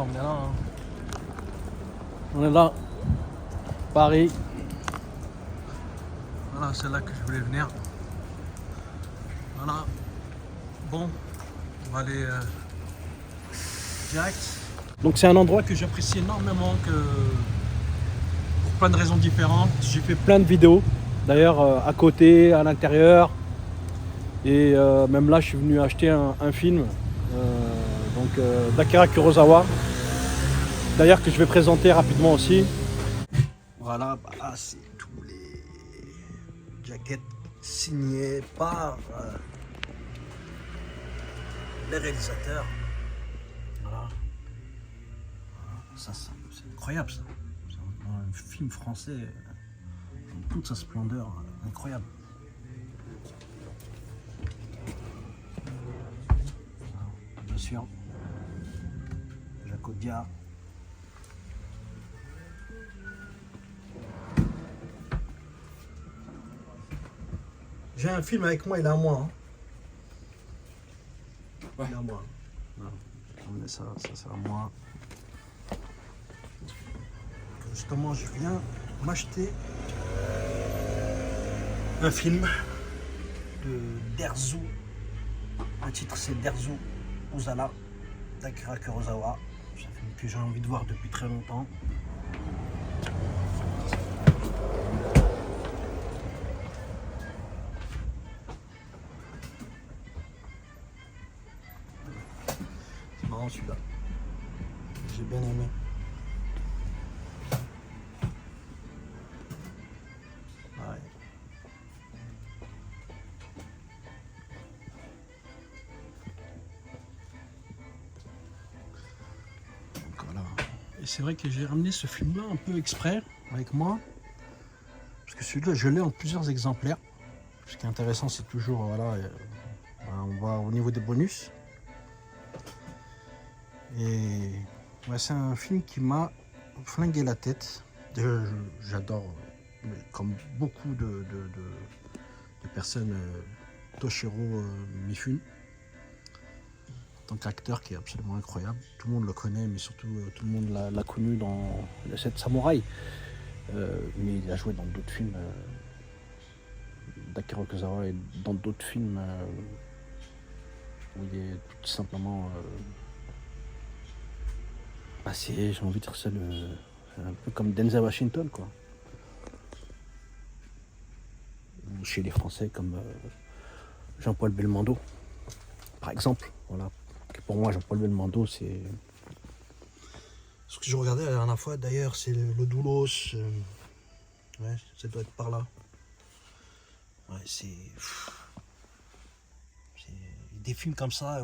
on est là. Hein. On est là. Paris. Voilà, c'est là que je voulais venir. Voilà. Bon, on va aller direct. Donc c'est un endroit que j'apprécie énormément pour plein de raisons différentes. J'ai fait plein de vidéos, d'ailleurs à côté, à l'intérieur. Et même là, je suis venu acheter un film d'Akira Kurosawa. D'ailleurs que je vais présenter rapidement aussi. Voilà, bah, c'est tous les jackets signés par les réalisateurs. Voilà. Ça, c'est incroyable ça. C'est un film français dans toute sa splendeur, incroyable. Bien sûr, Jacques Audiard. J'ai un film avec moi, il est à moi. Hein. Ouais. Il est à moi. Voilà. Ça c'est à moi. Justement, je viens m'acheter un film de Derzu. Le titre c'est Derzu Uzala d'Akira Kurosawa. C'est un film que j'ai envie de voir depuis très longtemps. C'est marrant celui-là. J'ai bien aimé. Ouais. Donc voilà. Et c'est vrai que j'ai ramené ce film-là un peu exprès avec moi. Parce que celui-là, je l'ai en plusieurs exemplaires. Ce qui est intéressant, c'est toujours, voilà, on va au niveau des bonus. Et ouais, c'est un film qui m'a flingué la tête. J'adore, comme beaucoup de personnes, Toshiro Mifune, en tant qu'acteur qui est absolument incroyable. Tout le monde le connaît, mais surtout tout le monde l'a connu dans Le 7 Samouraïs. Mais il a joué dans d'autres films d'Akira Kurosawa et dans d'autres films où il est tout simplement j'ai envie de dire ça, un peu comme Denzel Washington, quoi. Ou chez les Français comme Jean-Paul Belmondo, par exemple. Voilà. Pour moi, Jean-Paul Belmondo, c'est... Ce que je regardais la dernière fois, d'ailleurs, c'est le Doulos. Ouais, ça doit être par là. Ouais, c'est des films comme ça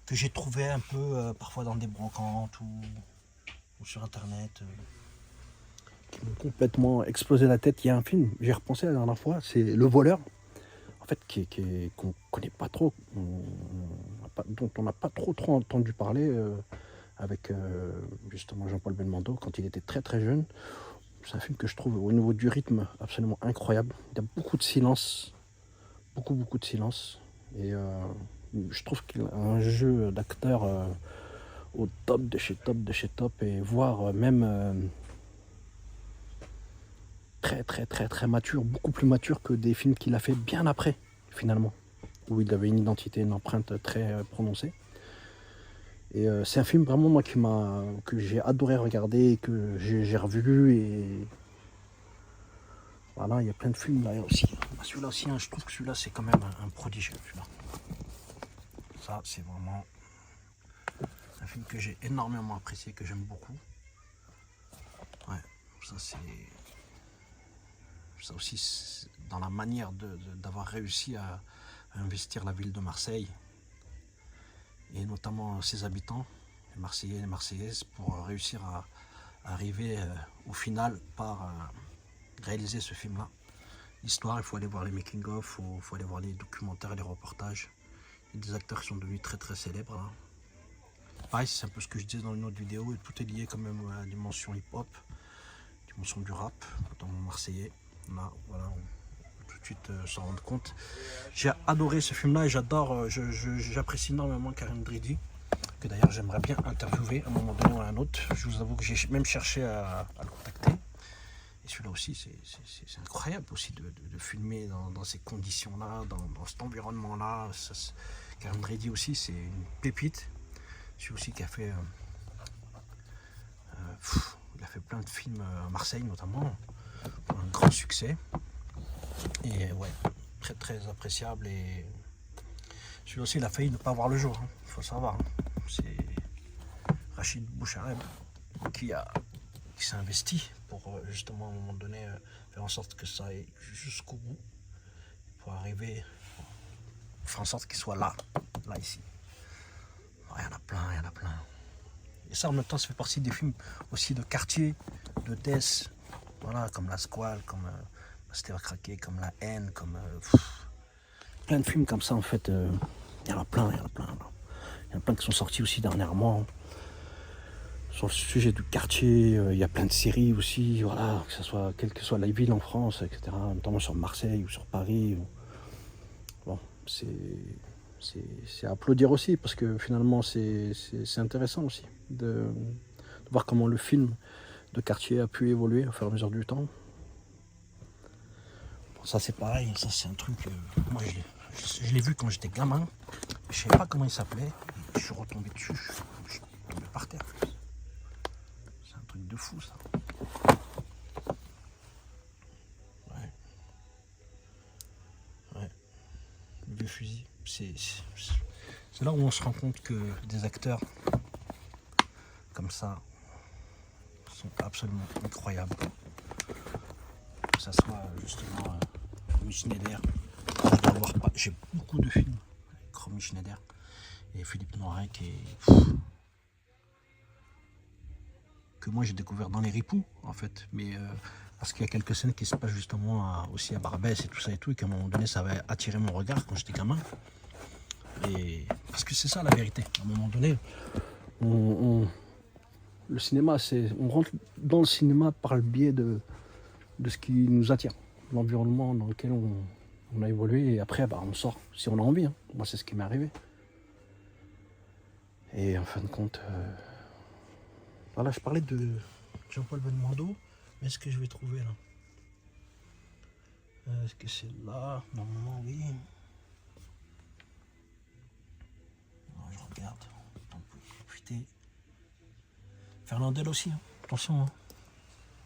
que j'ai trouvé un peu parfois dans des brocantes ou sur internet qui m'ont complètement explosé la tête. Il y a un film, j'ai repensé la dernière fois, c'est Le Voleur, en fait, qu'on connaît pas trop, dont on n'a pas trop entendu parler avec justement Jean-Paul Belmondo quand il était très très jeune. C'est un film que je trouve au niveau du rythme absolument incroyable. Il y a beaucoup de silence, beaucoup de silence, et je trouve qu'il a un jeu d'acteur au top de chez top, et voire même très mature, beaucoup plus mature que des films qu'il a fait bien après, finalement, où il avait une identité, une empreinte très prononcée. Et c'est un film vraiment moi que j'ai adoré regarder, que j'ai revu, et voilà, il y a plein de films là aussi. Celui-là aussi, hein, je trouve que celui-là c'est quand même un prodige, celui-là. Ça c'est vraiment un film que j'ai énormément apprécié, que j'aime beaucoup. Ouais, ça aussi dans la manière d'avoir réussi à investir la ville de Marseille, et notamment ses habitants, les Marseillais et les Marseillaises, pour réussir à arriver au final par réaliser ce film-là. L'histoire, il faut aller voir les making-of, il faut aller voir les documentaires, les reportages. Il y a des acteurs qui sont devenus très célèbres. Là. Pareil, c'est un peu ce que je disais dans une autre vidéo, et tout est lié quand même à la dimension hip-hop, dimension du rap, notamment marseillais. Là, voilà, on peut tout de suite s'en rendre compte. J'ai adoré ce film-là et j'adore, j'apprécie énormément Karim Dridi. que d'ailleurs j'aimerais bien interviewer à un moment donné ou à un autre. Je vous avoue que j'ai même cherché à le contacter. Et celui-là aussi, c'est incroyable aussi de filmer dans ces conditions-là, dans cet environnement-là. Karim Reddy aussi, c'est une pépite. Celui aussi qui a fait, il a fait plein de films à Marseille notamment, pour un grand succès. Et ouais, très très appréciable. Et celui-là aussi, il a failli ne pas voir le jour. Il faut savoir. C'est Rachid Bouchareb qui s'est investi pour justement à un moment donné faire en sorte que ça aille jusqu'au bout, pour arriver, faire en sorte qu'il soit là ici. Il y en a plein, il y en a plein. Et ça en même temps ça fait partie des films aussi de quartier, de death, voilà, comme La Squale, comme C'était à craquer, comme La Haine, comme plein de films comme ça en fait. Il y en a plein, il y en a plein. Il y en a plein qui sont sortis aussi dernièrement. Sur le sujet du quartier, il y a plein de séries aussi, voilà, que ce soit, quelle que soit la ville en France, etc., notamment sur Marseille ou sur Paris. Bon, c'est à applaudir aussi, parce que finalement, c'est intéressant aussi de voir comment le film de quartier a pu évoluer au fur et à mesure du temps. Bon, ça, c'est pareil, ça, c'est un truc. Moi, je l'ai vu quand j'étais gamin, je ne savais pas comment il s'appelait, je suis retombé dessus, je suis tombé par terre. C'est un truc de fou, ça. Ouais. Le vieux fusil. C'est là où on se rend compte que des acteurs comme ça sont absolument incroyables. Que ça soit justement Romy Schneider. J'ai beaucoup de films avec Romy Schneider et Philippe Noiret que moi j'ai découvert dans Les Ripoux en fait, mais parce qu'il y a quelques scènes qui se passent justement aussi à Barbès et tout ça et tout, et qu'à un moment donné ça avait attiré mon regard quand j'étais gamin. Et parce que c'est ça la vérité. À un moment donné, le cinéma, on rentre dans le cinéma par le biais de ce qui nous attire, l'environnement dans lequel on a évolué, et après on sort si on a envie. Hein. Moi c'est ce qui m'est arrivé. Et en fin de compte, voilà, je parlais de Jean-Paul Belmondo, mais est-ce que je vais trouver là? Est-ce que c'est là? Normalement oui. Non, je regarde. On peut profiter. Fernandel aussi, hein. Attention. Hein.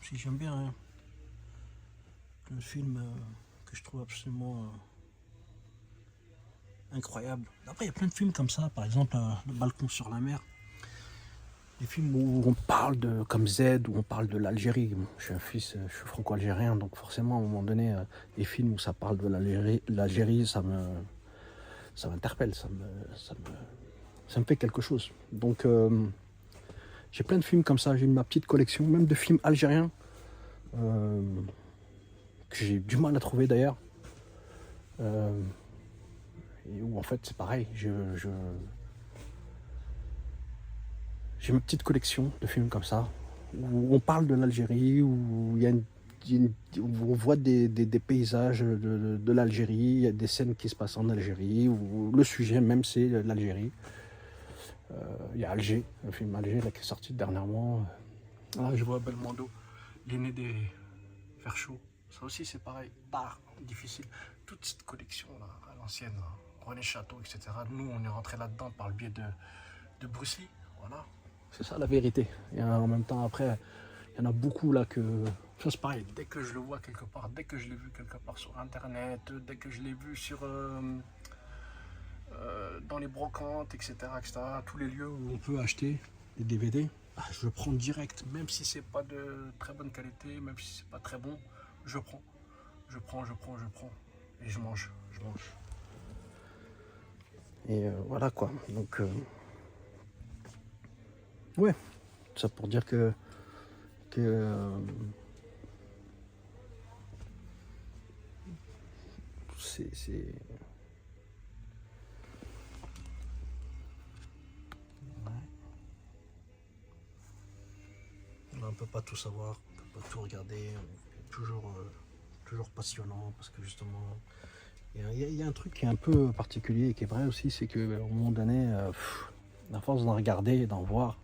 Si j'aime bien. Hein. Un film que je trouve absolument incroyable. Après, il y a plein de films comme ça, par exemple Le Balcon sur la mer. Des films où on parle comme Z, où on parle de l'Algérie. Je suis franco-algérien, donc forcément, à un moment donné, les films où ça parle de l'Algérie, ça m'interpelle, ça me fait quelque chose. Donc, j'ai plein de films comme ça, j'ai ma petite collection, même de films algériens, que j'ai du mal à trouver d'ailleurs. Et où en fait c'est pareil, j'ai ma petite collection de films comme ça, où on parle de l'Algérie, où où on voit des paysages de l'Algérie, il y a des scènes qui se passent en Algérie, où le sujet même c'est l'Algérie. Il y a Alger, le film Alger là, qui est sorti dernièrement. Là je vois Belmondo, l'aîné des Fers chauds. Ça aussi c'est pareil, difficile. Toute cette collection là, à l'ancienne, René Château, etc. Nous on est rentré là-dedans par le biais de Bruce Lee, voilà. C'est ça la vérité. Et en même temps après, il y en a beaucoup là que... Ça c'est pareil, dès que je le vois quelque part, dès que je l'ai vu quelque part sur internet, dès que je l'ai vu sur... dans les brocantes, etc., tous les lieux où on peut acheter des DVD, je le prends direct, même si c'est pas de très bonne qualité, même si c'est pas très bon, je prends. Et je mange. Et voilà quoi. Donc, ouais, ça pour dire que c'est... On ne peut pas tout savoir, on ne peut pas tout regarder, toujours passionnant, parce que justement, il y a un truc qui est un peu particulier et qui est vrai aussi, c'est qu'à un moment donné, à force d'en regarder et d'en voir,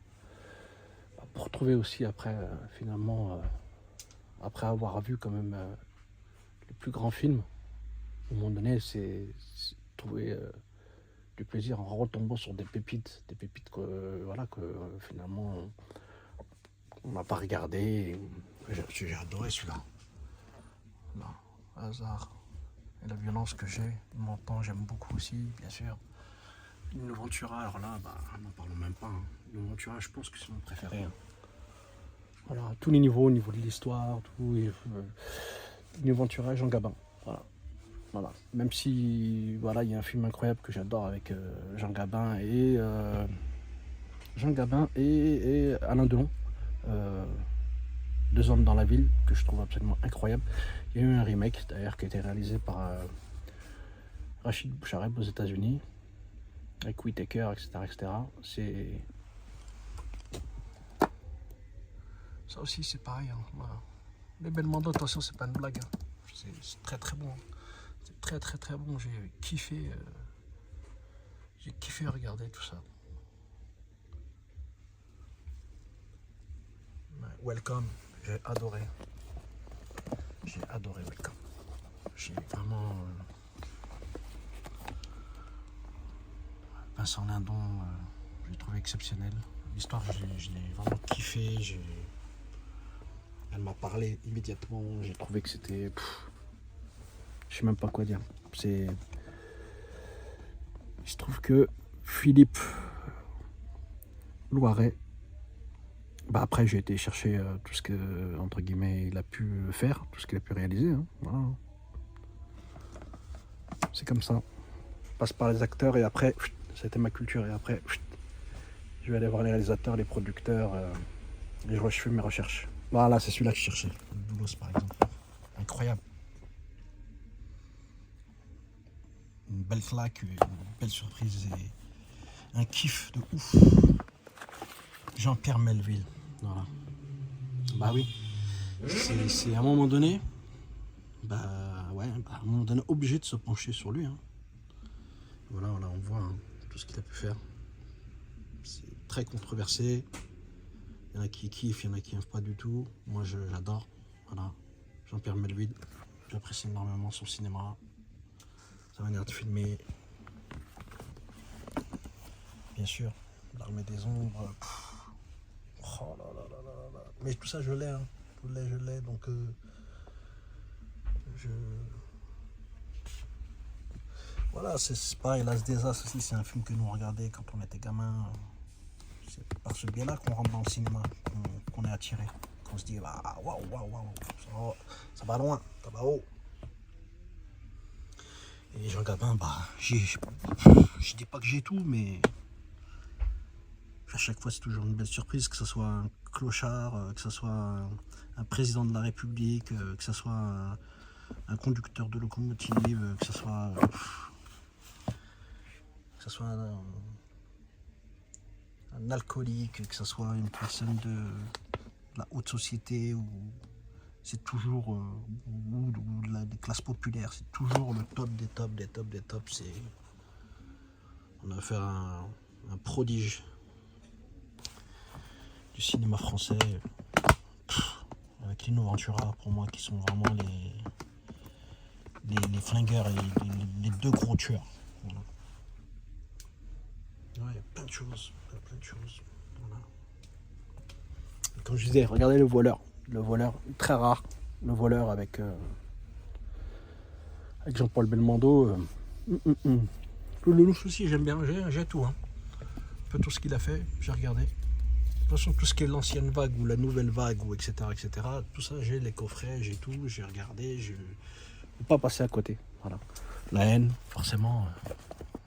pour trouver aussi après, finalement, après avoir vu quand même les plus grands films, à un moment donné, c'est trouver du plaisir en retombant sur des pépites que, voilà, que finalement on n'a pas regardé. J'ai adoré celui-là. Non, hasard. Et la violence que j'ai, mon temps, j'aime beaucoup aussi, bien sûr. Une Ventura, alors là, n'en parlons même pas. Hein. Une Ventura, je pense que c'est mon préféré. Hein. Voilà, à tous les niveaux, au niveau de l'histoire, tout. Une Ventura et Jean Gabin. Voilà. Voilà. Même si, voilà, il y a un film incroyable que j'adore avec Jean Gabin et Alain Delon. Deux hommes dans la ville, que je trouve absolument incroyable. Il y a eu un remake d'ailleurs qui a été réalisé par Rachid Bouchareb aux États-Unis, avec Whittaker, etc. C'est. Ça aussi, c'est pareil. Hein. Voilà. Les Belmondo, attention, c'est pas une blague. Hein. C'est très très bon. C'est très très très bon. J'ai kiffé regarder tout ça. Welcome, j'ai adoré. J'ai adoré Welcome. J'ai vraiment. Vincent Lindon, j'ai trouvé exceptionnel. L'histoire, je l'ai vraiment kiffé. Elle m'a parlé immédiatement. J'ai trouvé que c'était. Je sais même pas quoi dire. Il se trouve que Philippe Loiret. Après, j'ai été chercher tout ce que, entre guillemets, il a pu faire, tout ce qu'il a pu réaliser. Hein. Voilà. C'est comme ça. Je passe par les acteurs et après, c'était ma culture. Et après, je vais aller voir les réalisateurs, les producteurs, et je fais mes recherches. Voilà, c'est celui-là que je cherchais. Doulos, par exemple. Incroyable. Une belle claque, une belle surprise et un kiff de ouf. Jean-Pierre Melville. Voilà. Bah oui. C'est à un moment donné. À un moment donné, obligé de se pencher sur lui. Hein. Voilà, on voit hein, tout ce qu'il a pu faire. C'est très controversé. Il y en a qui kiffent, il y en a qui n'aiment pas du tout. Moi, j'adore. Voilà. Jean-Pierre Melville. J'apprécie énormément son cinéma, sa manière de filmer. Bien sûr, l'armée des ombres. Oh là là là là là. Mais tout ça, je l'ai. Hein. Je l'ai. Donc, voilà, c'est pareil. L'As des As aussi, c'est un film que nous on regardait quand on était gamin. C'est par ce biais-là qu'on rentre dans le cinéma, qu'on est attiré. Qu'on se dit, waouh, ça va loin, ça va haut. Et Jean Gabin, je dis pas que j'ai tout, mais à chaque fois c'est toujours une belle surprise, que ce soit un clochard, que ce soit un président de la République, que ce soit un conducteur de locomotive, que ce soit un alcoolique, que ce soit une personne de la haute société ou c'est toujours ou des classes populaires, c'est toujours le top des tops des tops des tops. On a affaire à un prodige du cinéma français, avec Lino Ventura pour moi qui sont vraiment les flingueurs et les deux gros tueurs. Voilà. Ouais, il y a plein de choses, Voilà. Comme je disais, regardez le voleur, très rare, le voleur avec Jean-Paul Belmondo. Le Lelouch aussi, j'aime bien, j'ai tout. Hein. Un peu tout ce qu'il a fait, j'ai regardé. De toute façon, tout ce qui est l'ancienne vague ou la nouvelle vague, ou etc., tout ça, j'ai les coffrets, j'ai tout, j'ai regardé, je ne peux pas passer à côté. Voilà. La haine, forcément,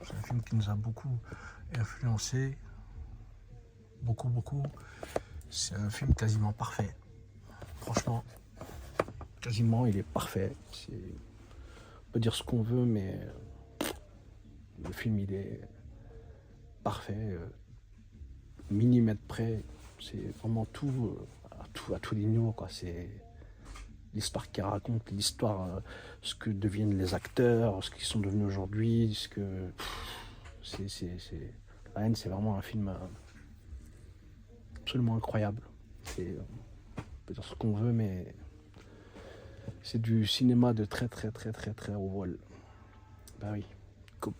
c'est un film qui nous a beaucoup influencé. Beaucoup. C'est un film quasiment parfait. Franchement, quasiment, il est parfait. On peut dire ce qu'on veut, mais le film, il est parfait. Millimètre près. C'est vraiment tout, à tous les niveaux, quoi. C'est l'histoire qu'il raconte, l'histoire, ce que deviennent les acteurs, ce qu'ils sont devenus aujourd'hui, c'est La haine, c'est vraiment un film absolument incroyable. On peut dire ce qu'on veut, mais c'est du cinéma de très très très très très haut vol. Ben oui.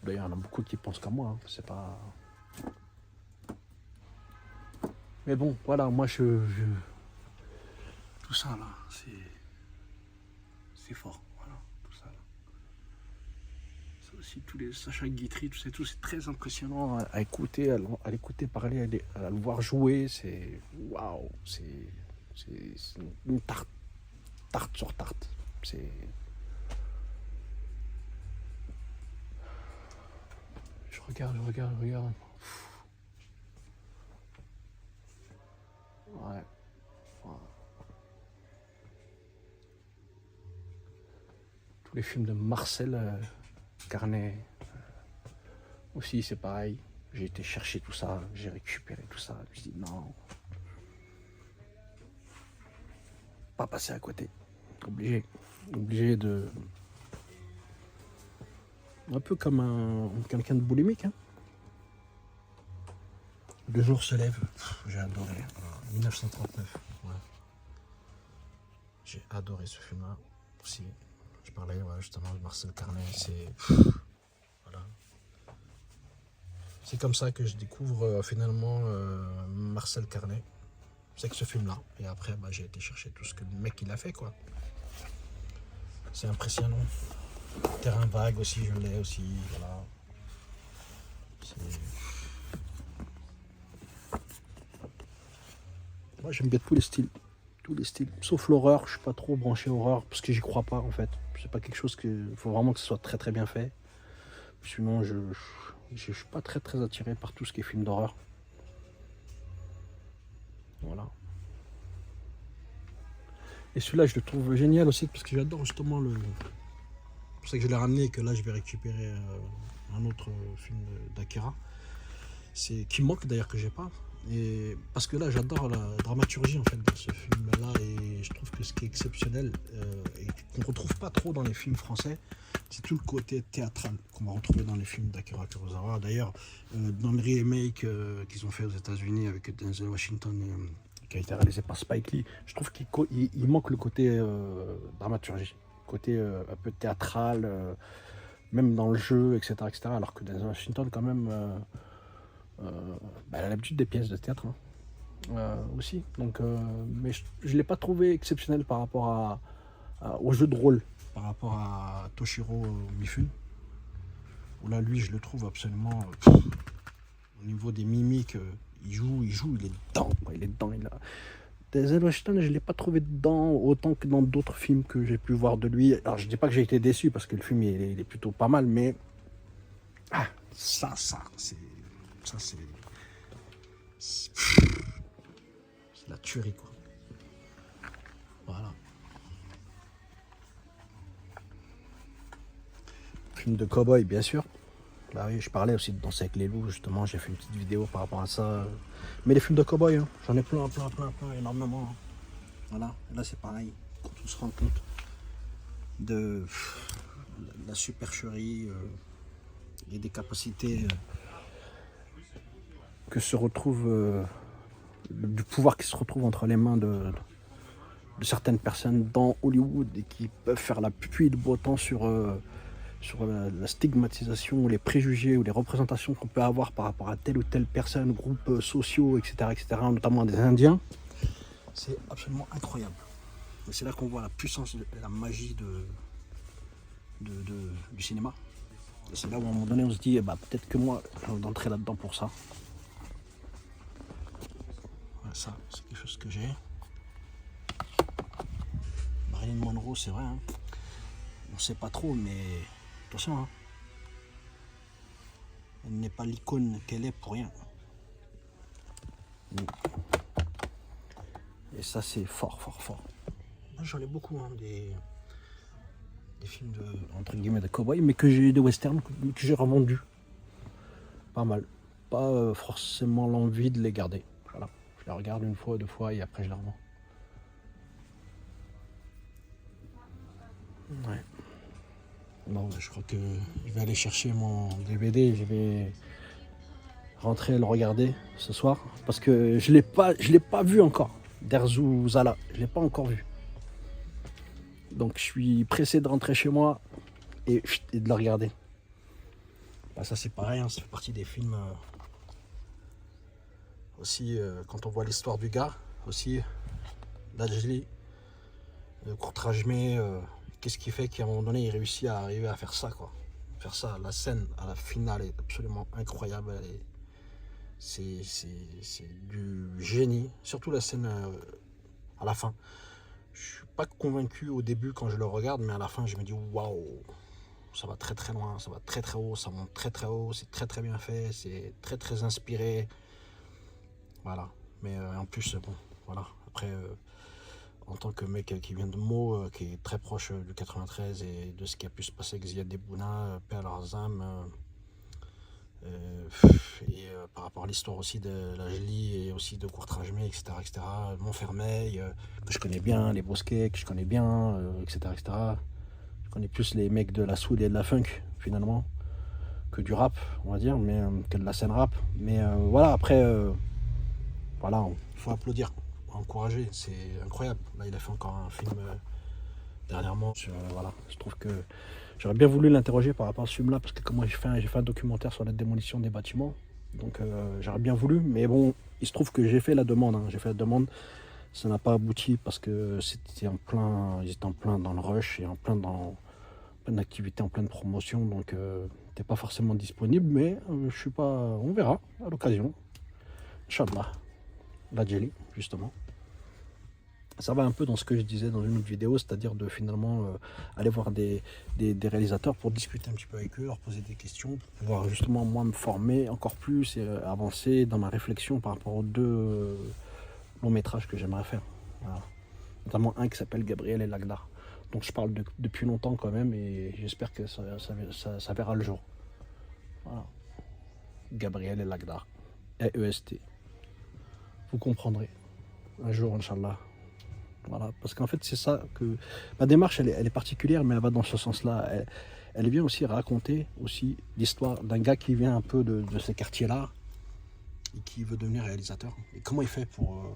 D'ailleurs, il y en a beaucoup qui pensent comme moi. Hein. C'est pas. Mais bon, voilà, moi tout ça là, c'est fort. Voilà, tout ça là. Ça aussi, tous les Sacha Guitry, tout, c'est très impressionnant à écouter, à l'écouter parler, à le voir jouer. C'est waouh, c'est une tarte sur tarte. C'est. Je regarde. Ouais. Tous les films de Marcel Carnet aussi, c'est pareil. J'ai été chercher tout ça, j'ai récupéré tout ça. Je me suis dit non, pas passer à côté. Obligé de. Un peu comme quelqu'un de boulimique. Hein. Le jour se lève, j'ai adoré. 1939. Ouais. J'ai adoré ce film-là aussi. Je parlais justement de Marcel Carnet. Voilà. C'est comme ça que je découvre finalement Marcel Carnet. C'est que ce film-là. Et après, j'ai été chercher tout ce que le mec il a fait, quoi. C'est impressionnant. Terrain vague aussi, je l'ai aussi. Voilà. Moi, j'aime bien tous les styles. Sauf l'horreur, je suis pas trop branché horreur parce que j'y crois pas en fait. C'est pas quelque chose que. Faut vraiment que ce soit très très bien fait. Sinon, je suis pas très très attiré par tout ce qui est film d'horreur. Voilà. Et celui-là, je le trouve génial aussi parce que j'adore justement le. C'est pour ça que je l'ai ramené et que là, je vais récupérer un autre film d'Akira. C'est qui manque d'ailleurs que j'ai pas. Et parce que là, j'adore la dramaturgie en fait dans ce film-là et je trouve que ce qui est exceptionnel et qu'on retrouve pas trop dans les films français, c'est tout le côté théâtral qu'on va retrouver dans les films d'Akira Kurosawa. D'ailleurs, dans le remake qu'ils ont fait aux États-Unis avec Denzel Washington, qui a été réalisé par Spike Lee, je trouve qu'il manque le côté dramaturgie, côté un peu théâtral, même dans le jeu, etc., etc. Alors que Denzel Washington, quand même. Elle a l'habitude des pièces de théâtre aussi. Donc, mais je ne l'ai pas trouvé exceptionnel par rapport au jeu de rôle, par rapport à Toshiro Mifune. Où là, lui, je le trouve absolument au niveau des mimiques. Il joue, il est dedans. Il est dedans. Denzel Washington, je ne l'ai pas trouvé dedans autant que dans d'autres films que j'ai pu voir de lui. Alors, je ne dis pas que j'ai été déçu parce que le film il est plutôt pas mal, mais ça, c'est. Ça, c'est la tuerie, quoi. Voilà. Film de cow-boy, bien sûr. Bah oui, je parlais aussi de Danser avec les loups, justement. J'ai fait une petite vidéo par rapport à ça. Mais les films de cow-boy, hein, j'en ai plein, énormément. Voilà. Et là, c'est pareil. Quand on se rend compte de la supercherie et des capacités que se retrouve du pouvoir qui se retrouve entre les mains de certaines personnes dans Hollywood et qui peuvent faire la pluie de beau temps sur la stigmatisation ou les préjugés ou les représentations qu'on peut avoir par rapport à telle ou telle personne, groupes sociaux, etc., notamment des Indiens. C'est absolument incroyable. Et c'est là qu'on voit la puissance et la magie du cinéma. Et c'est là où à un moment donné on se dit, peut-être que moi, j'ai envie d'entrer là-dedans pour ça. Ça, c'est quelque chose que j'ai. Marilyn Monroe, c'est vrai. Hein. On ne sait pas trop, mais attention. Hein. Elle n'est pas l'icône qu'elle est pour rien. Et ça, c'est fort. Moi, j'en ai beaucoup, hein, des films de, entre guillemets, de cow-boy, mais de western, que j'ai revendus. Pas mal. Pas forcément l'envie de les garder. Voilà. Je la regarde une fois, deux fois et après je la revends. Ouais. Bon, je crois que je vais aller chercher mon DVD. Je vais rentrer le regarder ce soir. Parce que je l'ai pas vu encore. Derzu Zala, je l'ai pas encore vu. Donc je suis pressé de rentrer chez moi et de le regarder. Bah, ça c'est pareil, hein, ça fait partie des films. Aussi, quand on voit l'histoire du gars, aussi, Dajli, Courtrajmé, qu'est-ce qui fait qu'à un moment donné, il réussit à arriver à faire ça, quoi. Faire ça, la scène à la finale est absolument incroyable. C'est du génie, surtout la scène à la fin. Je suis pas convaincu au début quand je le regarde, mais à la fin, je me dis waouh, ça va très très loin, ça va très très haut, ça monte très très haut, c'est très très bien fait, c'est très très inspiré. Voilà, mais en plus, bon, voilà, après, en tant que mec qui vient de Meaux, qui est très proche du 93 et de ce qui a pu se passer avec Ziad Bouna, paix à leurs âmes, par rapport à l'histoire aussi de la Jeli et aussi de Courtrajmé, etc., Montfermeil, que je connais bien, les Bosquets, que je connais bien, etc. Je connais plus les mecs de la soul et de la funk, finalement, que du rap, on va dire, mais que de la scène rap. Mais voilà, après... voilà, il faut applaudir, encourager, c'est incroyable. Là, il a fait encore un film dernièrement. Voilà, je trouve que j'aurais bien voulu l'interroger par rapport à ce film-là, parce que comme moi j'ai fait un documentaire sur la démolition des bâtiments, donc j'aurais bien voulu, mais bon, il se trouve que j'ai fait la demande, hein, ça n'a pas abouti parce que ils étaient en plein dans le rush et en plein dans plein d'activités, en pleine promotion, donc t'es pas forcément disponible, mais je suis pas, on verra à l'occasion, Inch'Allah. La Jelly, justement. Ça va un peu dans ce que je disais dans une autre vidéo, c'est-à-dire de finalement aller voir des réalisateurs pour discuter un petit peu avec eux, leur poser des questions, pour pouvoir justement moi me former encore plus et avancer dans ma réflexion par rapport aux deux longs métrages que j'aimerais faire. Voilà. Notamment un qui s'appelle Gabriel et Lagdar. Donc je parle depuis longtemps quand même et j'espère que ça verra le jour. Voilà. Gabriel et Lagdar. EEST. Vous comprendrez un jour, Inch'Allah. Voilà, parce qu'en fait, c'est ça que... Ma démarche, elle est particulière, mais elle va dans ce sens-là. Elle vient aussi raconter aussi l'histoire d'un gars qui vient un peu de ces quartiers-là et qui veut devenir réalisateur. Et comment il fait pour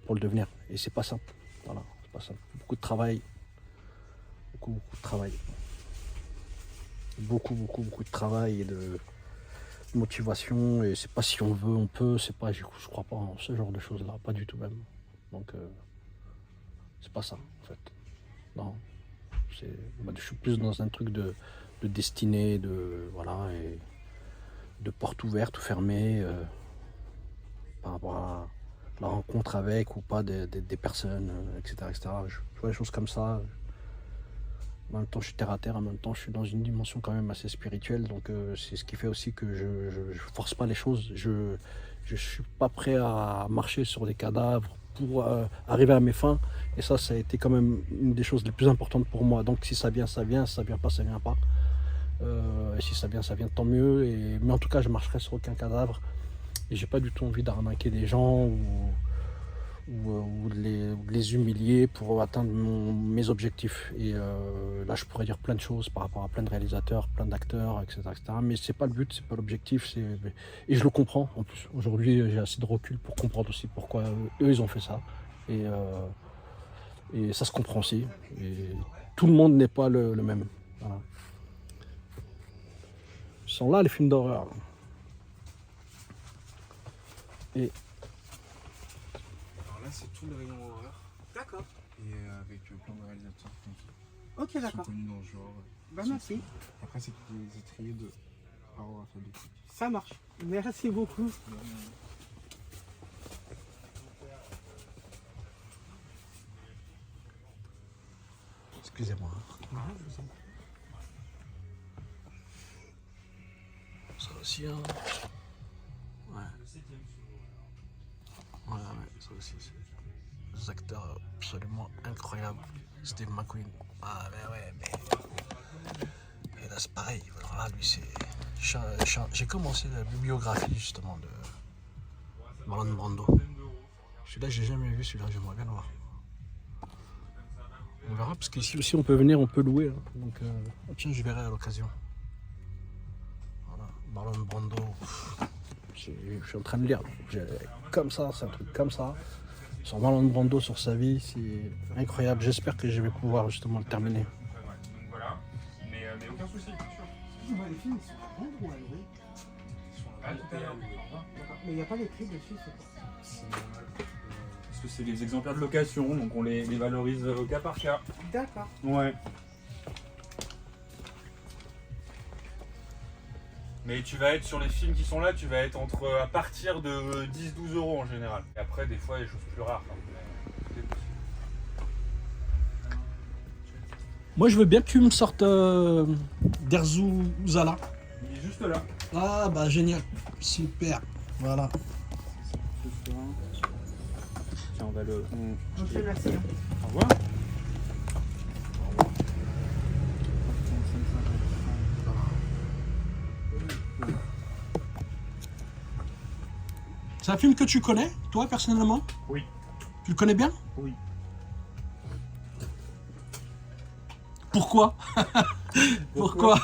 le devenir. Et c'est pas simple. Voilà, c'est pas simple. Beaucoup de travail. Beaucoup de travail. Beaucoup de travail et de motivation, et c'est pas si on veut on peut, c'est pas, je crois pas en ce genre de choses là, pas du tout même, donc c'est pas ça en fait, non, je suis plus dans un truc de destinée, de voilà, et de porte ouverte ou fermée par rapport à la rencontre avec ou pas des personnes, etc. Je vois les choses comme ça. En même temps, je suis terre à terre, en même temps, je suis dans une dimension quand même assez spirituelle. Donc, c'est ce qui fait aussi que je force pas les choses. Je suis pas prêt à marcher sur des cadavres pour arriver à mes fins. Et ça a été quand même une des choses les plus importantes pour moi. Donc, si ça vient, ça vient. Si ça vient pas, ça vient pas. Et si ça vient, tant mieux. Mais en tout cas, je marcherai sur aucun cadavre. Et j'ai pas du tout envie d'arnaquer les gens ou de les humilier pour atteindre mes objectifs. Et là, je pourrais dire plein de choses par rapport à plein de réalisateurs, plein d'acteurs, etc., Mais c'est pas le but, c'est pas l'objectif. Et je le comprends. En plus, aujourd'hui, j'ai assez de recul pour comprendre aussi pourquoi eux, ils ont fait ça. Et ça se comprend aussi. Et tout le monde n'est pas le même. Voilà. Ils sont là, les films d'horreur. Et alors là, c'est tout le rayon horreur. D'accord. Et avec plein de réalisateurs Ok, qui sont d'accord. connus dans le genre. Bah merci. Après, c'est des étriers de horreur alphabétique. Ça marche. Merci beaucoup. Excusez-moi. Ça aussi, hein. Ouais. Ouais, ça aussi. Des acteurs absolument incroyables. Steve McQueen. Ah, mais là, c'est pareil. Voilà, lui, c'est. J'ai commencé la bibliographie, justement, de Marlon Brando. Celui-là, j'ai jamais vu, celui-là, j'aimerais bien le voir. On verra, parce qu'ici aussi, on peut venir, on peut louer. Hein. Donc, tiens, je verrai à l'occasion. Voilà. Marlon Brando. Je suis en train de lire. Comme ça, c'est un truc comme ça. Sur Marlon Brando, sur sa vie, c'est incroyable. J'espère que je vais pouvoir justement le terminer. Donc voilà, mais aucun souci, bien sûr. Excuse-moi, les films, ils sont à vendre ou à louer? Ah, tout à l'heure. D'accord. Mais il n'y a pas les prix dessus, c'est quoi? Parce que c'est des exemplaires de location, donc on les valorise au cas par cas. D'accord. Ouais. Mais tu vas être sur les films qui sont là, tu vas être à partir de 10-12 euros en général. Et après, des fois, il y a des choses plus rares. Moi, je veux bien que tu me sortes d'Erzu Uzala. Il est juste là. Ah, bah génial. Super. Voilà. Ce soir. Tiens, on va le. Ok, merci. Au revoir. C'est un film que tu connais, toi, personnellement? Oui. Tu le connais bien? Oui. Pourquoi? Pourquoi?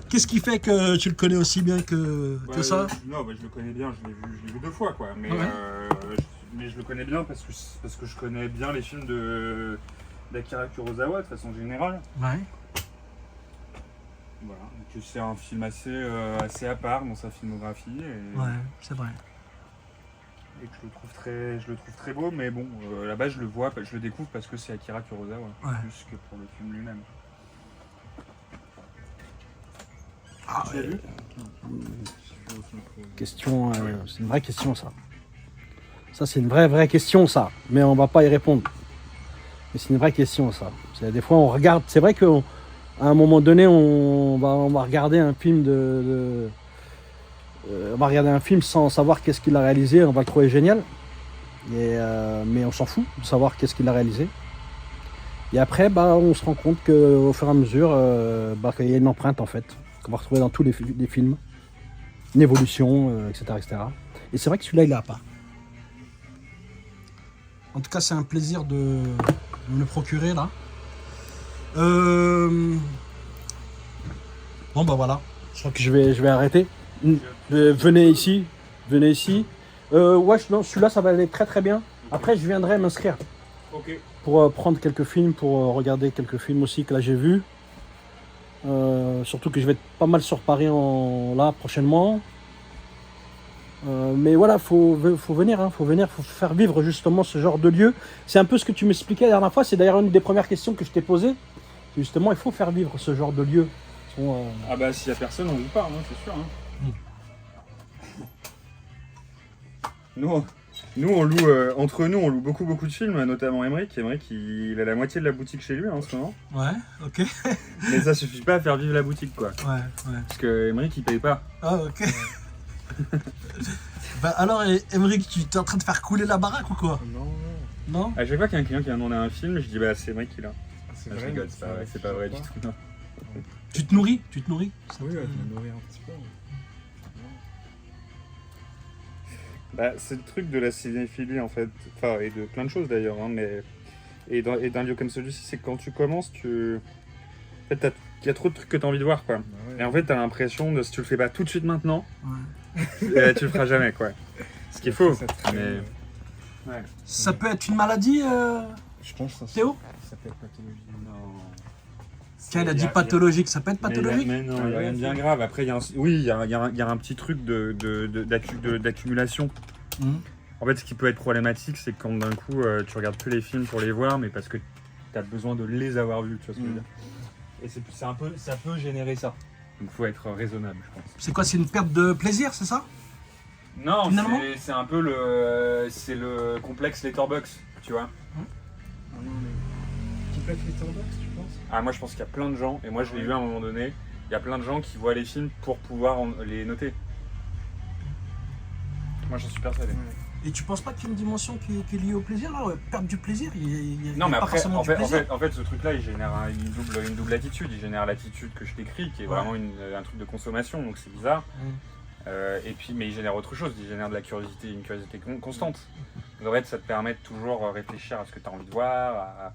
Qu'est-ce qui fait que tu le connais aussi bien que ça? Non, bah, je le connais bien, je l'ai vu 2 fois, quoi. Mais, Ouais. mais je le connais bien parce que je connais bien les films d'Akira Kurosawa de façon générale. Ouais. Voilà, donc c'est un film assez à part dans sa filmographie et, Ouais, c'est vrai. et que je le trouve très beau, mais bon, là-bas je le découvre parce que c'est Akira Kurosawa, Ouais. plus que pour le film lui-même. Ah, Tu l'as vu? Question, c'est une vraie question ça. Ça c'est une vraie question ça, mais on va pas y répondre. Mais c'est une vraie question ça. Des fois on regarde, c'est vrai qu'à un moment donné on va regarder un film on va regarder un film sans savoir qu'est-ce qu'il a réalisé, on va le trouver génial. Mais on s'en fout de savoir qu'est-ce qu'il a réalisé. Et après bah, on se rend compte qu'au fur et à mesure qu'il y a une empreinte en fait, qu'on va retrouver dans tous les films. Une évolution, etc., etc. Et c'est vrai que celui-là, il l'a pas. En tout cas, c'est un plaisir de me le procurer, là. Bon, bah voilà. Je crois que je vais arrêter. Venez ici. Venez ici. Ouais, non, celui-là, ça va aller très très bien. Après, je viendrai m'inscrire Ok. pour prendre quelques films, pour regarder quelques films aussi que là, j'ai vus. Surtout que je vais être pas mal sur Paris là prochainement. Mais voilà, faut venir, hein, faut faire vivre justement ce genre de lieu. C'est un peu ce que tu m'expliquais la dernière fois. C'est d'ailleurs une des premières questions que je t'ai posées. Justement, il faut faire vivre ce genre de lieu. Ah bah s'il y a personne, on vous parle, hein, c'est sûr. Hein. Nous, on loue, entre nous, on loue beaucoup de films, notamment Emmerich. Emmerich, il a la moitié de la boutique chez lui hein, en ce moment. Ouais, ok. Mais ça suffit pas à faire vivre la boutique, quoi. Ouais. Parce que Emmerich, il paye pas. Ah, ok. Bah alors, Emmerich, tu es en train de faire couler la baraque ou quoi? Non? À chaque fois qu'il y a un client qui a demandé un film, je dis bah c'est Emmerich qui l'a. C'est Ah, je rigole, c'est pas vrai du tout. Non. Tu te nourris? Ça Oui, te- je me nourris un petit peu. Bah, c'est le truc de la cinéphilie en fait, enfin et de plein de choses d'ailleurs, hein, mais d'un lieu comme celui-ci, c'est que quand tu commences, en fait, il y a trop de trucs que tu as envie de voir quoi. Bah ouais. Et en fait, tu as l'impression de si tu le fais pas tout de suite maintenant, Ouais. tu le feras jamais quoi. Ce qui est faux. Ça te Mais ouais. Ça peut être une maladie, Je pense que Théo? ça peut être pathologie. non. Tiens, il a Il y dit pathologique, ça peut être Mais pathologique? mais non, il n'y a rien de bien grave. Après, oui, il y a un petit truc d'accumulation. Mhm. En fait, ce qui peut être problématique, c'est quand d'un coup, tu regardes plus les films pour les voir, mais parce que tu as besoin de les avoir vus, tu vois ce que je veux dire. Et ça peut générer ça. Donc, il faut être raisonnable, je pense. C'est quoi, c'est une perte de plaisir, c'est ça? Non, Finalement c'est un peu c'est le complexe Letterboxd, tu vois. Ah non, mais. Qui peut être Letterboxd, tu penses? Ah, moi, je pense qu'il y a plein de gens, et moi, je l'ai vu à un moment donné, il y a plein de gens qui voient les films pour pouvoir les noter. Moi, j'en suis persuadé. Et tu penses pas qu'il y a une dimension qui est liée au plaisir, là? Ouais, perdre du plaisir, il y a Non, mais pas après, forcément en du fait, plaisir. ce truc-là, il génère une double attitude. Il génère l'attitude que je décris, qui est Ouais. vraiment un truc de consommation, donc c'est bizarre. Mm. Et puis, mais il génère autre chose, il génère de la curiosité, une curiosité constante. Donc, en fait, ça te permet de toujours réfléchir à ce que tu as envie de voir.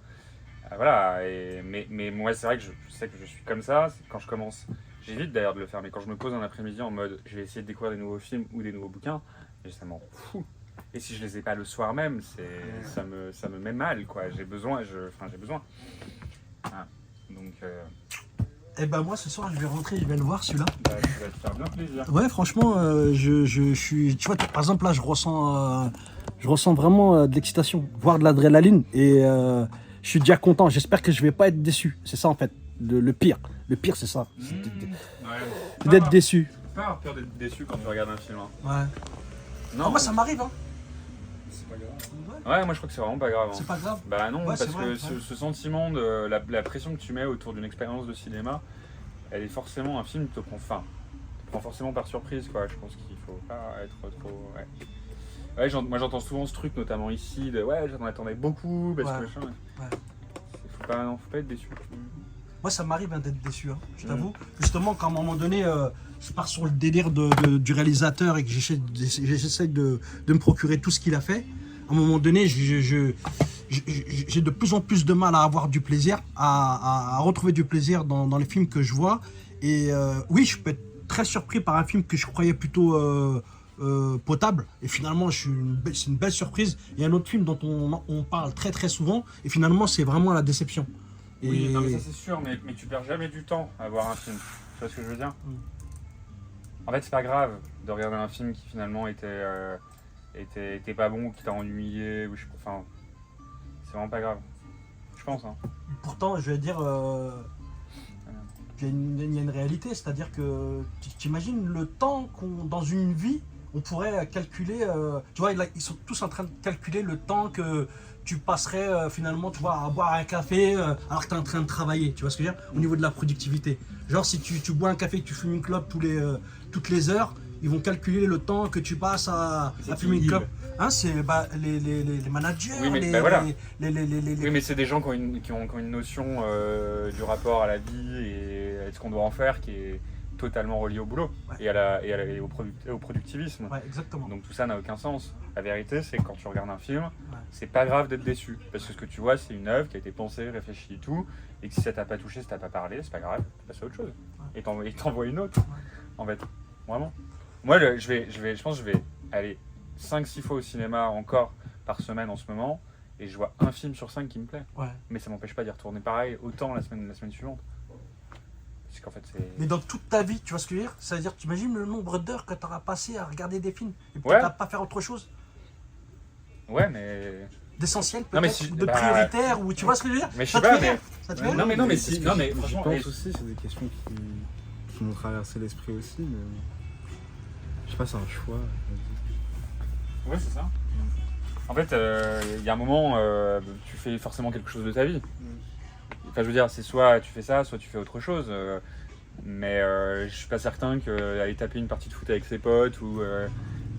Voilà. Mais moi, c'est vrai que je sais que je suis comme ça. Quand je commence, J'évite d'ailleurs de le faire, mais quand je me pose un après-midi en mode je vais essayer de découvrir des nouveaux films ou des nouveaux bouquins, et ça m'en fout. Et si je les ai pas le soir même, ça me met mal, quoi. J'ai besoin. Voilà. Donc, Et ben moi ce soir je vais rentrer, je vais le voir celui-là. ça va te faire bien plaisir. Ouais, franchement, je suis. Tu vois, par exemple, là, je ressens vraiment de l'excitation, voire de l'adrénaline, et je suis déjà content. J'espère que je vais pas être déçu. C'est ça, en fait, le pire. Le pire, c'est ça. C'est d'être déçu. Pas avoir peur d'être déçu quand tu regardes un film. Hein. Ouais. Non, Moi, ça m'arrive, hein. C'est pas grave. Ouais, moi je crois que c'est vraiment pas grave. Hein. C'est pas grave. Bah non, Ouais, parce c'est vrai, que ouais. ce sentiment de la pression que tu mets autour d'une expérience de cinéma, elle est forcément un film te prend forcément par surprise, quoi. Je pense qu'il faut pas être trop. Ouais. Ouais, moi j'entends souvent ce truc, notamment ici, de ouais, j'en attendais beaucoup, parce que Ouais. machin. Ouais. Faut pas être déçu. Moi, ça m'arrive hein, d'être déçu, hein, je Mm. t'avoue. Justement, quand à un moment donné, je pars sur le délire du réalisateur et que j'essaie de me procurer tout ce qu'il a fait, à un moment donné, j'ai de plus en plus de mal à avoir du plaisir, à retrouver du plaisir dans les films que je vois. Et oui, je peux être très surpris par un film que je croyais plutôt potable. Et finalement, c'est une belle surprise. Il y a un autre film dont on parle très très souvent. Et finalement, c'est vraiment la déception. Oui, Et- non, mais ça c'est sûr, mais tu perds jamais du temps à voir un film. Tu vois ce que je veux dire? En fait, c'est pas grave de regarder un film qui finalement était pas bon ou qui t'a ennuyé. Enfin, c'est vraiment pas grave. Je pense. Hein. Pourtant, je vais dire, il y a une réalité, c'est-à-dire que tu imagines le temps dans une vie, on pourrait calculer, tu vois, là, ils sont tous en train de calculer le temps que tu passerais finalement, tu vois, à boire un café alors que tu es en train de travailler, tu vois ce que je veux dire, au niveau de la productivité. Genre, si tu bois un café et que tu fumes une clope toutes les heures, ils vont calculer le temps que tu passes à fumer une clope. Hein, c'est les managers, Oui, mais voilà. les- Oui, mais c'est des gens qui ont une notion du rapport à la vie et à ce qu'on doit en faire qui est totalement relié au boulot Ouais. et au productivisme. Ouais, exactement. Donc tout ça n'a aucun sens. La vérité, c'est que quand tu regardes un film, c'est pas grave d'être déçu. Parce que ce que tu vois, c'est une œuvre qui a été pensée, réfléchie et tout. Et que si ça t'a pas touché, si t'as pas parlé, c'est pas grave, passe à autre chose. Et t'envoie une autre, en fait. Vraiment. Moi, je pense que je vais aller 5-6 fois au cinéma encore par semaine en ce moment. Et je vois un film sur 5 qui me plaît. Ouais. Mais ça m'empêche pas d'y retourner pareil autant la semaine suivante. Parce qu'en fait, c'est. Mais dans toute ta vie, tu vois ce que je veux dire? C'est-à-dire, tu imagines le nombre d'heures que tu auras passé à regarder des films et Ouais. peut-être à pas faire autre chose Ouais, mais. d'essentiel, Non, mais peut-être, si- ou de bah, prioritaire, ou tu vois ce que je veux dire? Mais je Ça sais te pas, fait mais. rire. Ça te fait Ouais, rire? Non, mais parce que si. Non, mais j'y franchement. pense aussi, c'est des questions qui m'ont traversé l'esprit aussi, mais je sais pas, c'est un choix. Ouais, c'est ça. En fait, il y a un moment, tu fais forcément quelque chose de ta vie. Enfin, je veux dire, c'est soit tu fais ça, soit tu fais autre chose. Mais je suis pas certain qu'aller taper une partie de foot avec ses potes ou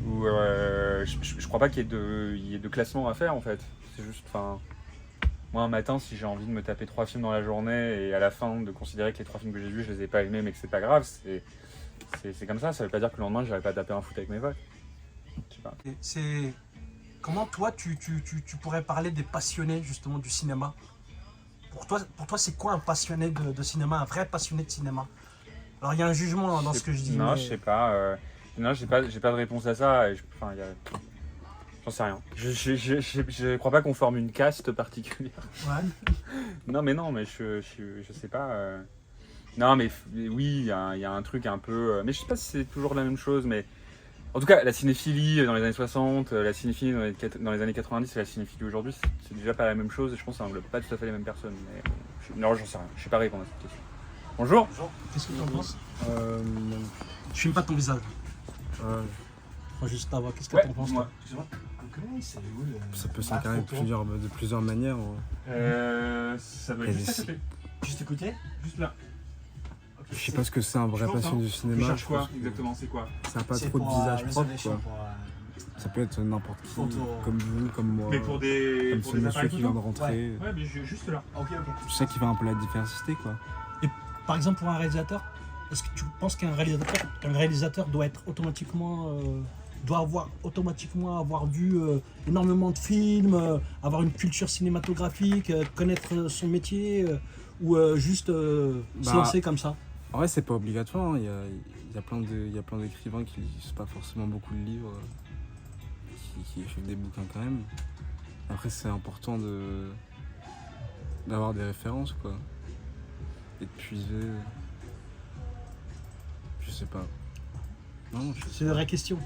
je crois pas qu'il y ait de classement à faire en fait. C'est juste, enfin, moi un matin, si j'ai envie de me taper 3 films dans la journée et à la fin de considérer que les 3 films que j'ai vus, je les ai pas aimés, mais que c'est pas grave, c'est comme ça. Ça veut pas dire que le lendemain, j'irai pas taper un foot avec mes potes. Je sais pas. Et c'est comment toi tu pourrais parler des passionnés justement du cinéma. Pour toi c'est quoi un passionné de cinéma, un vrai passionné de cinéma? Alors il y a un jugement dans ce que je dis. Non, mais- je sais pas. Non, j'ai pas de réponse à ça. Enfin, j'en sais rien. Je crois pas qu'on forme une caste particulière. Ouais. Non, mais je sais pas. Non, mais oui, il y a un truc un peu. Mais je sais pas si c'est toujours la même chose, mais. En tout cas, la cinéphilie dans les années 60, la cinéphilie dans les années 90 et la cinéphilie aujourd'hui, c'est déjà pas la même chose et je pense que ça englobe pas tout à fait les mêmes personnes. Mais non, j'en sais rien. Je sais pas répondre à cette question. Bonjour. Qu'est-ce que tu en penses? Non. Je filme pas ton visage. Ouais, Faut juste savoir qu'est-ce que Ouais, tu en penses. moi. Toi C'est où le... ça peut s'incarner de plusieurs manières. Ça doit être être juste juste à à côté. Juste écouter? Juste là. Je sais pas ce que c'est un vrai Je pense, passionné hein. du Tu cinéma. cherches je quoi pense que exactement? C'est quoi? Ça n'a pas C'est trop de pour, visage propre, Reservation quoi. pour, Ça peut être n'importe qui, Photo. comme vous, comme moi. Mais pour des Comme ce monsieur appareils qui vient de photo? rentrer. Ouais, mais juste là. Ok. Je sais qu'il fait un peu la diversité, quoi. Par exemple, pour un réalisateur, est-ce que tu penses qu'un réalisateur doit être automatiquement, avoir vu énormément de films, avoir une culture cinématographique, connaître son métier, ou juste se Bah, lancer comme ça? En vrai, c'est pas obligatoire. Hein. Il y a plein d'écrivains qui lisent pas forcément beaucoup de livres, qui écrivent des bouquins quand même. Après, c'est important d'avoir des références, quoi. Et de puiser. Je sais pas. Non, je sais C'est des vraies questions.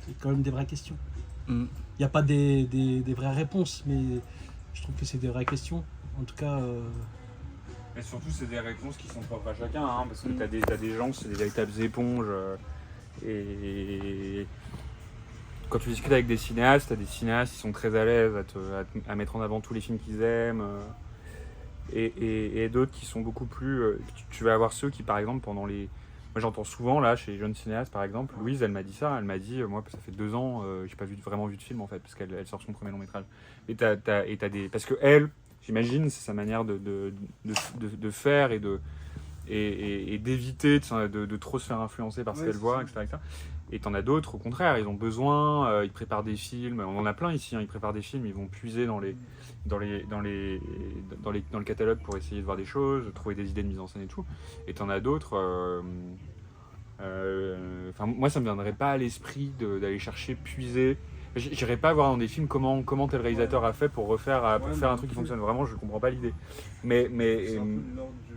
C'est quand même des vraies questions. Mm. Il n'y a pas des vraies réponses, mais je trouve que c'est des vraies questions. En tout cas, Et surtout, c'est des réponses qui sont propres à chacun, hein, parce que t'as des gens, c'est des véritables éponges. Et quand tu discutes avec des cinéastes, t'as des cinéastes qui sont très à l'aise à mettre en avant tous les films qu'ils aiment. Et d'autres qui sont beaucoup plus. Tu vas avoir ceux qui, par exemple, pendant les. Moi, j'entends souvent, là, chez les jeunes cinéastes, par exemple, Louise, elle m'a dit ça. Elle m'a dit, moi, ça fait 2 ans, j'ai pas vraiment vu de film, en fait, parce qu'elle sort son premier long métrage. Et t'as des. Parce que elle, j'imagine, c'est sa manière de faire et d'éviter de trop se faire influencer par ce qu'elle voit, etc. Et t'en as d'autres, au contraire, ils ont besoin, ils préparent des films, on en a plein ici, hein, ils préparent des films, ils vont puiser dans le catalogue pour essayer de voir des choses, trouver des idées de mise en scène et tout. Et t'en as d'autres, moi ça me viendrait pas à l'esprit d'aller chercher, puiser. J'irais pas voir dans des films comment tel réalisateur a fait pour faire un truc qui fonctionne. Vraiment, je comprends pas l'idée. Mais C'est un peu de l'ordre du.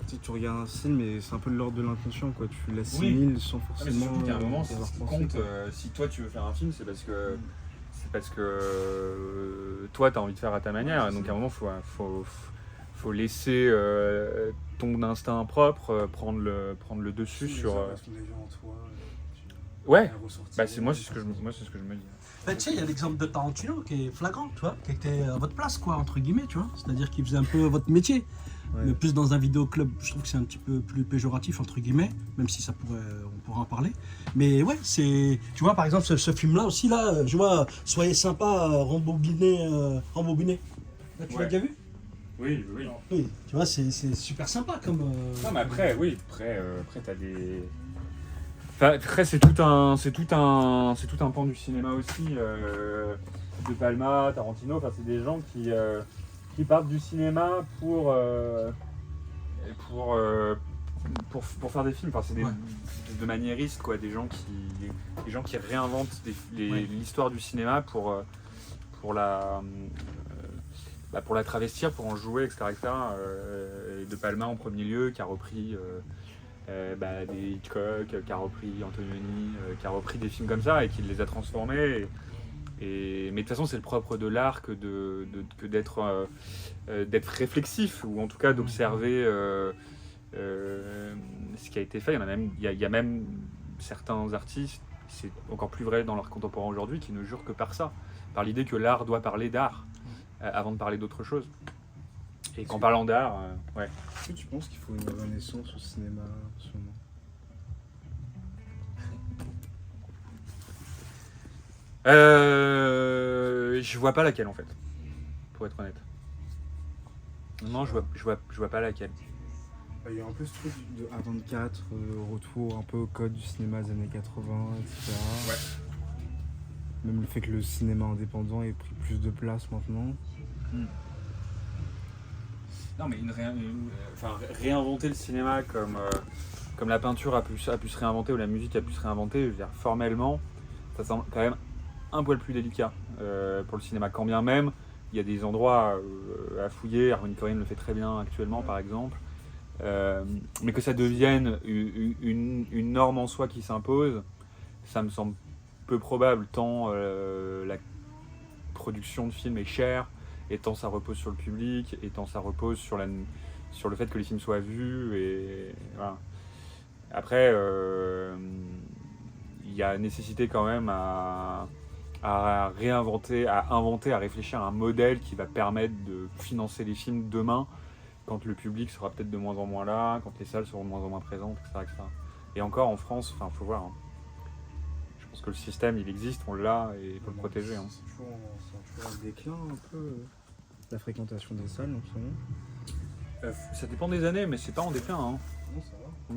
Tu sais, tu regardes un film et c'est un peu de l'ordre de l'inconscient, quoi. Tu l'assimiles sans forcément. surtout qu'à un moment, y avoir ce qui pensé, compte, quoi. si toi tu veux faire un film, c'est parce que toi t'as envie de faire à ta manière. Et donc à un moment, faut laisser ton instinct propre prendre le dessus sur. Ouais. Bah c'est ce que je me dis. bah, tu sais, il y a l'exemple de Tarantino qui est flagrant, tu vois, qui était à votre place, quoi, entre guillemets, tu vois. C'est-à-dire qu'il faisait un peu votre métier. Ouais. Mais plus dans un vidéoclub, je trouve que c'est un petit peu plus péjoratif, entre guillemets, même si on pourrait en parler. Mais ouais, tu vois, par exemple, ce film-là aussi, là, je vois, soyez sympa, rembobiné. Là, tu l'as déjà vu? Oui. Oui, tu vois, c'est super sympa comme. Non mais après t'as des. Enfin, après c'est tout un pan du cinéma aussi. De Palma, Tarantino, enfin c'est des gens qui partent du cinéma pour faire des films. Enfin c'est de maniéristes quoi, des gens qui réinventent l'histoire du cinéma pour la travestir, pour en jouer, etc. Et de Palma en premier lieu, qui a repris des Hitchcock, qui a repris Antonioni, qui a repris des films comme ça et qui les a transformés. Mais de toute façon, c'est le propre de l'art que d'être réflexif, ou en tout cas d'observer ce qui a été fait. Il y a même certains artistes, c'est encore plus vrai dans l'art contemporain aujourd'hui, qui ne jurent que par ça, par l'idée que l'art doit parler d'art avant de parler d'autre chose. Et qu'en parlant d'art, ouais. Est-ce que tu penses qu'il faut une renaissance au cinéma en ce moment? Je vois pas laquelle en fait, pour être honnête. Non, je vois pas laquelle. Il y a un peu ce truc de A24, retour un peu au code du cinéma des années 80, etc. Ouais. Même le fait que le cinéma indépendant ait pris plus de place maintenant. Non, mais réinventer le cinéma comme la peinture a pu se réinventer ou la musique a pu se réinventer, je veux dire, formellement, ça semble quand même un poil plus délicat pour le cinéma. Quand bien même, il y a des endroits à fouiller, Harmony Korine le fait très bien actuellement par exemple, mais que ça devienne une norme en soi qui s'impose, ça me semble peu probable, tant la production de films est chère, et tant ça repose sur le public, et tant ça repose sur le fait que les films soient vus, et voilà. Après, il y a nécessité quand même à réinventer, à inventer, à réfléchir à un modèle qui va permettre de financer les films demain, quand le public sera peut-être de moins en moins là, quand les salles seront de moins en moins présentes, etc. Et encore en France, faut voir. Hein. Je pense que le système, il existe, on l'a, et il faut le protéger. Hein. C'est toujours un déclin un peu, la fréquentation des salles en ce moment. Ça dépend des années, mais c'est pas en déclin. Hein. Non, ça va.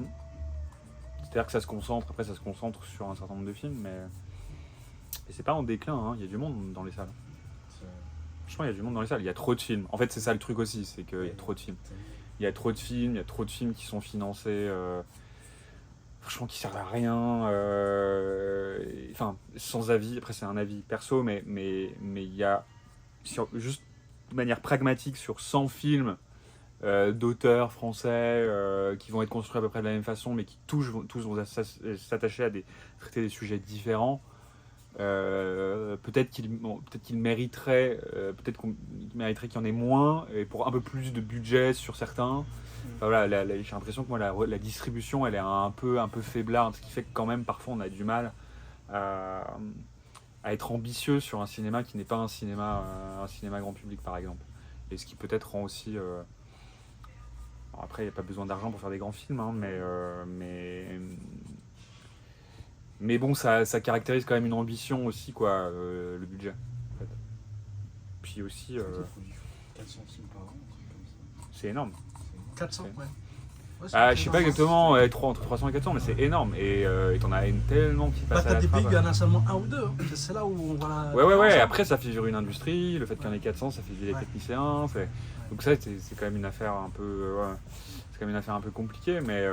C'est-à-dire que ça se concentre sur un certain nombre de films, mais c'est pas en déclin, hein. Il y a du monde dans les salles. Franchement, il y a du monde dans les salles, il y a trop de films. En fait, c'est ça le truc aussi, c'est qu'il y a trop de films. il y a trop de films, il y a trop de films qui sont financés, franchement, qui servent à rien. Enfin, sans avis, après c'est un avis perso, mais il y a, juste de manière pragmatique, sur 100 films d'auteurs français qui vont être construits à peu près de la même façon, mais qui tous vont s'attacher à traiter des sujets différents. Peut-être qu'il mériterait, qu'il y en ait moins, et pour un peu plus de budget sur certains. Enfin, voilà, j'ai l'impression que moi, la distribution, elle est un peu faiblarde, ce qui fait que quand même, parfois, on a du mal à être ambitieux sur un cinéma qui n'est pas un cinéma grand public, par exemple. Et ce qui peut-être rend aussi... Alors après, il n'y a pas besoin d'argent pour faire des grands films, hein, mais bon, ça caractérise quand même une ambition aussi, quoi, le budget. En fait. Puis aussi, 400 films par an, un truc comme ça. c'est énorme. 400, ouais. Ouais, Je sais pas exactement, entre 300 et 400, mais c'est énorme. Et t'en as tellement qui Bah, passent à t'as la des pays trappe. où il y en a seulement un ou deux. Hein. C'est là où on voit la. Ouais. Après, ça fait vivre une industrie. Le fait qu'il y en ait 400, ça fait vivre les Ouais. techniciens. Donc ça, c'est quand même une affaire un peu... c'est quand même une affaire un peu compliquée, mais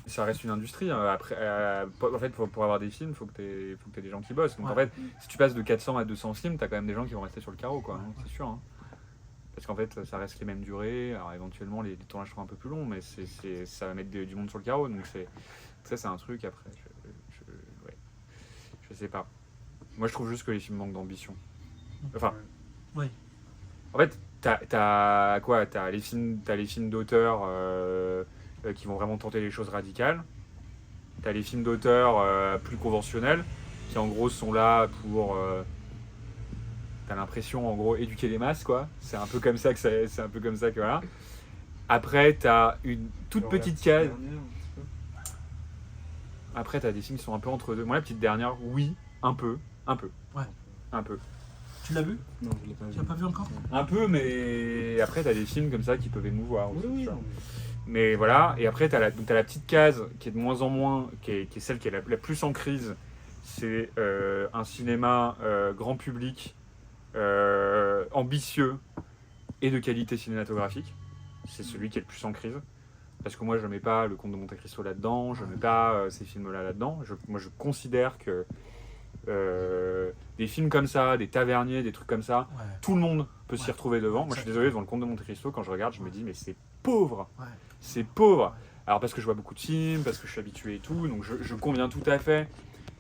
ça reste une industrie. Après, en fait, pour avoir des films, il faut que t'aies des gens qui bossent. Donc en Ouais. fait, si tu passes de 400 à 200 films, t'as quand même des gens qui vont rester sur le carreau, quoi. Hein, c'est sûr. Hein. Parce qu'en fait, ça reste les mêmes durées. Alors éventuellement, les tournages seront un peu plus longs, mais ça va mettre du monde sur le carreau. Donc ça, c'est un truc. Après, je sais pas. Moi, je trouve juste que les films manquent d'ambition. Enfin, Oui. en fait, t'as les films d'auteurs qui vont vraiment tenter les choses radicales. T'as les films d'auteurs plus conventionnels qui en gros sont là pour t'as l'impression en gros éduquer les masses, quoi. C'est un peu comme ça que voilà. Après t'as une toute petite case. Après t'as des films qui sont un peu entre deux. Moi, la petite dernière, oui, un peu. Ouais. Un peu. Tu l'as vu? Non, je l'ai pas vu. Tu l'as pas vu encore? Un peu, mais après t'as des films comme ça qui peuvent émouvoir aussi. Oui. Mais voilà, et après, t'as la petite case qui est de moins en moins, qui est celle qui est la plus en crise. C'est un cinéma grand public, ambitieux et de qualité cinématographique. C'est celui qui est le plus en crise. Parce que moi, je ne mets pas Le Comte de Monte Cristo là-dedans, je ne mets pas ces films-là là-dedans. Moi, je considère que des films comme ça, des taverniers, des trucs comme ça, Ouais. tout le monde peut s'y Ouais. retrouver devant. Moi, je suis désolé, devant Le Comte de Monte Cristo, quand je regarde, je me dis, mais c'est pauvre. Ouais. C'est pauvre. Alors parce que je vois beaucoup de films, parce que je suis habitué et tout, donc je conviens tout à fait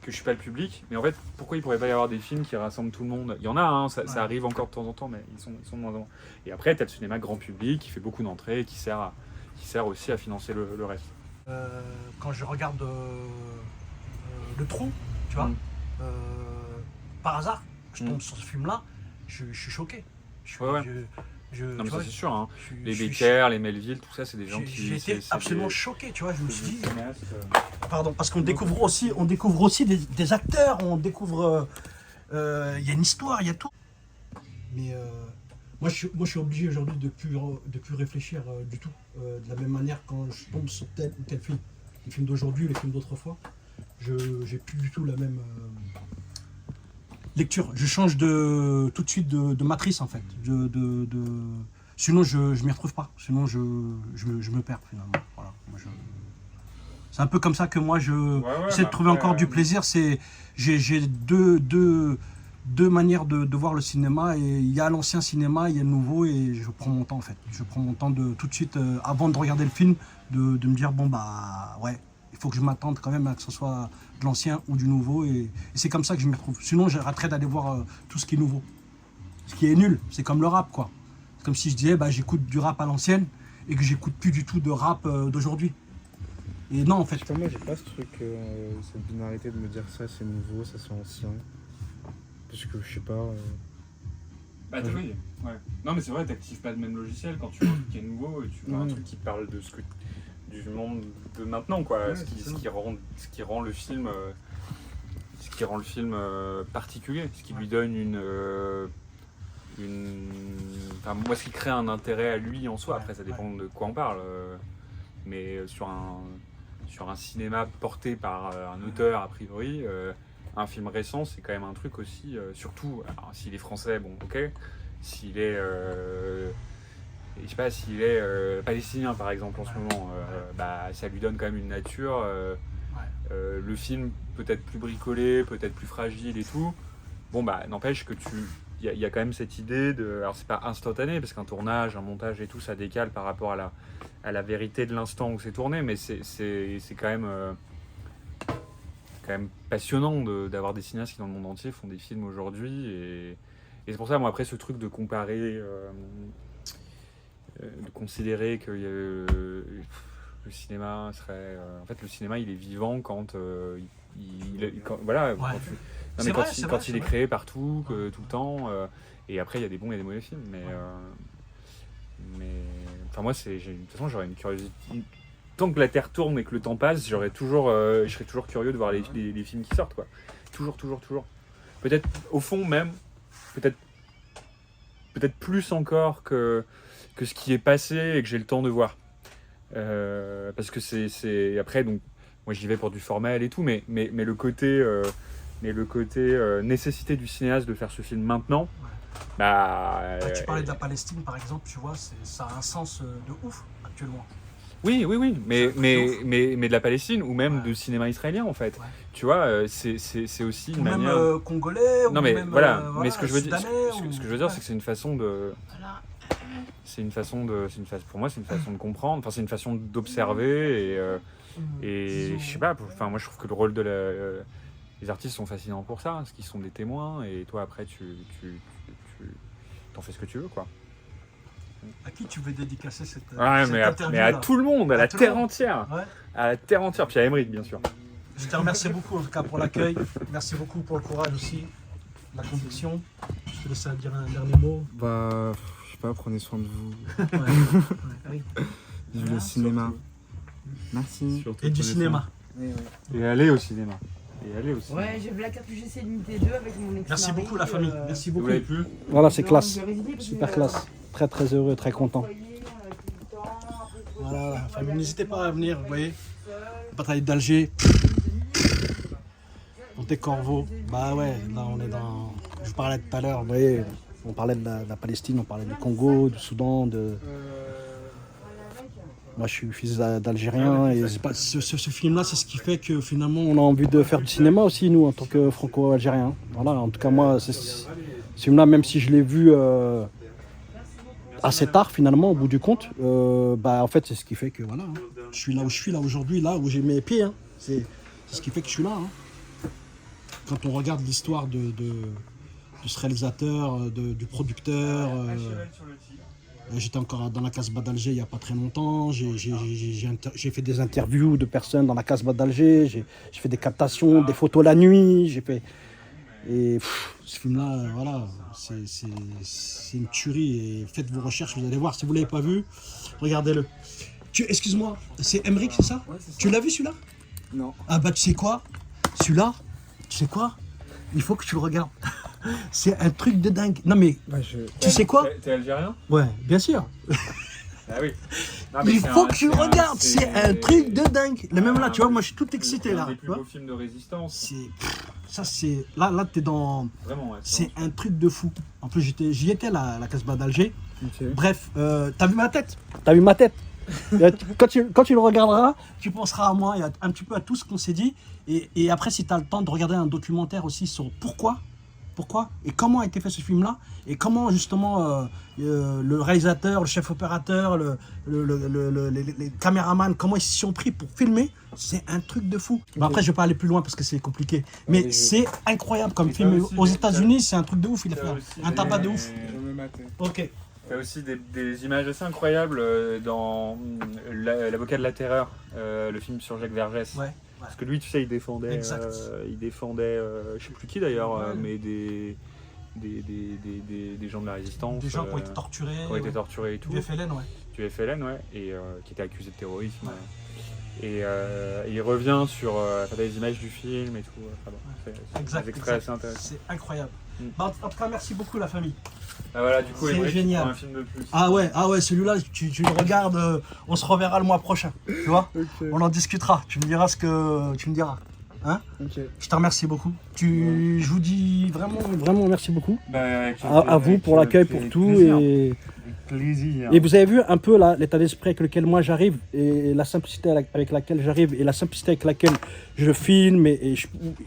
que je suis pas le public. Mais en fait, pourquoi il pourrait pas y avoir des films qui rassemblent tout le monde? Il y en a, hein, ça arrive encore de temps en temps, mais ils sont de moins en moins. Et après, tu as le cinéma grand public qui fait beaucoup d'entrées et qui sert aussi à financer le reste. Quand je regarde Le Trou, tu vois, Mm. par hasard, je tombe Mm. sur ce film-là, je suis choqué. Ouais. Tu Non mais ça vois, c'est sûr, hein. je suis- Les je suis- Becker, les Melville, tout ça, c'est des gens j'ai- qui... J'ai été c'est absolument des- choqué, tu vois. Je me suis dit, des cinéastes, pardon, parce qu'on découvre aussi des acteurs, on découvre, il y a une histoire, il y a tout. Mais moi, je suis obligé aujourd'hui de plus réfléchir du tout. De la même manière, quand je tombe sur tel ou tel film, les films d'aujourd'hui, les films d'autrefois, j'ai plus du tout la même lecture. Je change tout de suite de matrice en fait. Sinon, je m'y retrouve pas. Sinon, je me perds finalement. Voilà. C'est un peu comme ça que moi, j'essaie de trouver encore du plaisir. J'ai deux manières de voir le cinéma. Et il y a l'ancien cinéma, il y a le nouveau. Et je prends mon temps en fait. Je prends mon temps de tout de suite, avant de regarder le film, de me dire bon bah ouais, il faut que je m'attende quand même à que ce soit de l'ancien ou du nouveau. Et c'est comme ça que je m'y retrouve. Sinon, j'arrêterais d'aller voir tout ce qui est nouveau. Ce qui est nul, c'est comme le rap quoi. C'est comme si je disais bah, j'écoute du rap à l'ancienne et que j'écoute plus du tout de rap d'aujourd'hui. Et non, en fait. Putain, moi j'ai pas ce truc, cette binarité de me dire ça c'est nouveau, ça c'est ancien. Parce que je sais pas. Bah oui, ouais. Non mais c'est vrai, t'actives pas le même logiciel quand tu vois un truc qui est nouveau et tu vois un Ouais. truc qui parle de du monde de maintenant quoi, Ouais, ce c'est ça. qui rend le film particulier, ce qui lui donne enfin, moi ce qui crée un intérêt à lui en soi. Après ça dépend de quoi on parle, mais sur un cinéma porté par un auteur a priori. Un film récent, c'est quand même un truc aussi, surtout, alors, s'il est français, bon, ok, s'il est je sais pas s'il est palestinien par exemple en ce moment, bah ça lui donne quand même une nature. Le film peut-être plus bricolé, peut-être plus fragile et tout. Bon bah n'empêche que il y a quand même cette idée de, alors c'est pas instantané parce qu'un tournage, un montage et tout ça décale par rapport à la vérité de l'instant où c'est tourné, mais c'est quand même passionnant d'avoir des cinéastes qui dans le monde entier font des films aujourd'hui et c'est pour ça moi après ce truc de comparer, de considérer que le cinéma serait, en fait le cinéma il est vivant quand voilà. Ouais. Non, mais quand il est créé partout, tout le temps, et après il y a des bons et des mauvais films, mais enfin moi de toute façon j'aurais une curiosité. Tant que la Terre tourne et que le temps passe, je serais toujours curieux de voir les films qui sortent, quoi. Toujours. Peut-être au fond même, peut-être plus encore que ce qui est passé et que j'ai le temps de voir. Parce que c'est après donc moi j'y vais pour du formel et tout, mais le côté nécessité du cinéaste de faire ce film maintenant, bah, Tu parlais de la Palestine par exemple, tu vois, ça a un sens de ouf actuellement. oui, mais de la Palestine ou même de cinéma israélien en fait. Ouais. Tu vois, c'est aussi une Ou manière. même congolais, Non ou mais même voilà, mais ce que je veux dire, soudanais, ce que je veux dire, ouais. c'est que c'est une façon de. Pour moi, c'est une façon de comprendre. Enfin, c'est une façon d'observer et je sais pas. Enfin, moi, je trouve que le rôle les artistes sont fascinants pour ça, parce qu'ils sont des témoins et toi après, tu t'en fais ce que tu veux, quoi. À qui tu veux dédicacer cette Ouais, mais à interview-là tout le monde, à la tout le terre monde. entière, Ouais. à la terre entière, puis à Emmerich, bien sûr. Je te remercie beaucoup en tout cas pour l'accueil. Merci beaucoup pour le courage aussi, la conviction. Je te laisse dire un dernier mot. Bah, je sais pas, prenez soin de vous. Oui. Vive le cinéma. Merci. Surtout Et du prenez cinéma. Et aller au cinéma. Ouais, j'ai vu la carte UGC Limité 2 avec mon ex. Merci beaucoup la famille. Merci Vous beaucoup. l'avez plus? Voilà, c'est classe. Super Super classe. Très très heureux, très content. Voilà, la famille, n'hésitez pas à venir, vous voyez. La bataille d'Alger. Monte-Corvo. Bah ouais, là on est dans. Je vous parlais tout à l'heure, vous voyez, on parlait de la Palestine, on parlait du Congo, du Soudan, Moi je suis fils d'Algérien et ce film-là, c'est ce qui fait que finalement on a envie de faire du cinéma aussi, nous, en tant que franco-algérien. Voilà, en tout cas moi, ce film-là, même si je l'ai vu assez tard finalement, au bout du compte, bah en fait c'est ce qui fait que voilà, hein, je suis là où je suis là aujourd'hui, là où j'ai mes pieds. Hein. C'est ce qui fait que je suis là. Hein. Quand on regarde l'histoire de ce réalisateur, du producteur. J'étais encore dans la Casbah d'Alger il n'y a pas très longtemps. J'ai fait des interviews de personnes dans la Casbah d'Alger. J'ai fait des captations, des photos la nuit. Et ce film-là, voilà, c'est une tuerie. Et faites vos recherches, vous allez voir. Si vous ne l'avez pas vu, regardez-le. Excuse-moi, c'est Emmerich, c'est ça? Ouais, c'est ça. Tu l'as vu celui-là? Non. Ah bah tu sais quoi? Celui-là, tu sais quoi? Il faut que tu le regardes. C'est un truc de dingue. Non mais, tu sais quoi? T'es algérien? Ouais, bien sûr. Ah oui. Non, mais Il c'est faut un- que tu c'est un- regardes. C'est un truc de dingue. Le même là, tu vois, moi je suis tout C'est excité un là. des Tu plus vois, beaux films de résistance. ça c'est. Là t'es dans. Vraiment, ouais. C'est un truc de fou. En plus, j'y étais là, à la Casbah d'Alger. Ok. Bref, t'as vu ma tête? T'as vu ma tête? Quand tu le regarderas, tu penseras à moi et un petit peu à tout ce qu'on s'est dit. Et après, si tu as le temps de regarder un documentaire aussi sur pourquoi et comment a été fait ce film-là, et comment justement le réalisateur, le chef opérateur, les caméramans, comment ils s'y sont pris pour filmer, c'est un truc de fou. Bon, après, je vais pas aller plus loin parce que c'est compliqué. Mais c'est incroyable comme Et film. t'as aussi Aux des- États-Unis, c'est un truc de ouf. Il a T'as fait aussi un tabac de des- ouf. Je vais me mater. Ok. T'as aussi des images assez incroyables dans L'Avocat de la Terreur, le film sur Jacques Vergès. Ouais. Parce que lui, tu sais, il défendait, Exact. je sais plus qui d'ailleurs, mais des gens de la résistance. Des gens qui ont été torturés. qui ont été torturés et tout. Du FLN, ouais. Du FLN, ouais, et qui était accusé de terrorisme. Et il revient sur des images du film et tout. Enfin, bon, c'est Exact. des extraits exact. assez intéressants. C'est incroyable. Mm. Bah, en tout cas, merci beaucoup la famille. Ah voilà, du coup, C'est Emmerich, génial. prend un film de plus. Ah ouais, celui-là, tu le regardes, on se reverra le mois prochain, tu vois. On en discutera, tu me diras ce que tu me diras. Hein? Ok. Je te remercie beaucoup. Je vous dis vraiment merci beaucoup. Bah, À vous pour l'accueil, pour tout. Et plaisir. Et vous avez vu un peu là l'état d'esprit avec lequel moi j'arrive et la simplicité avec laquelle j'arrive et la simplicité avec laquelle je filme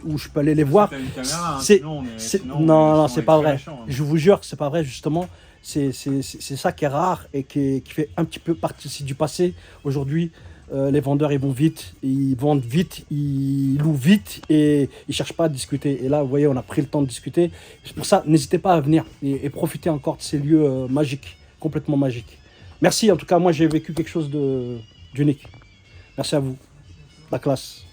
où je peux aller les voir. T'as une caméra, hein, C'est- sinon on est- c'est- sinon, non, on c'est est pas très vrai. méchant, hein. Je vous jure que c'est pas vrai justement. C'est ça qui est rare et qui fait un petit peu partie du passé. Aujourd'hui, les vendeurs ils vont vite, ils vendent vite, ils louent vite et ils cherchent pas à discuter. Et là, vous voyez, on a pris le temps de discuter. C'est pour ça, n'hésitez pas à venir et profiter encore de ces lieux magiques, complètement magiques. Merci, en tout cas, moi j'ai vécu quelque chose d'unique. Merci à vous, la classe.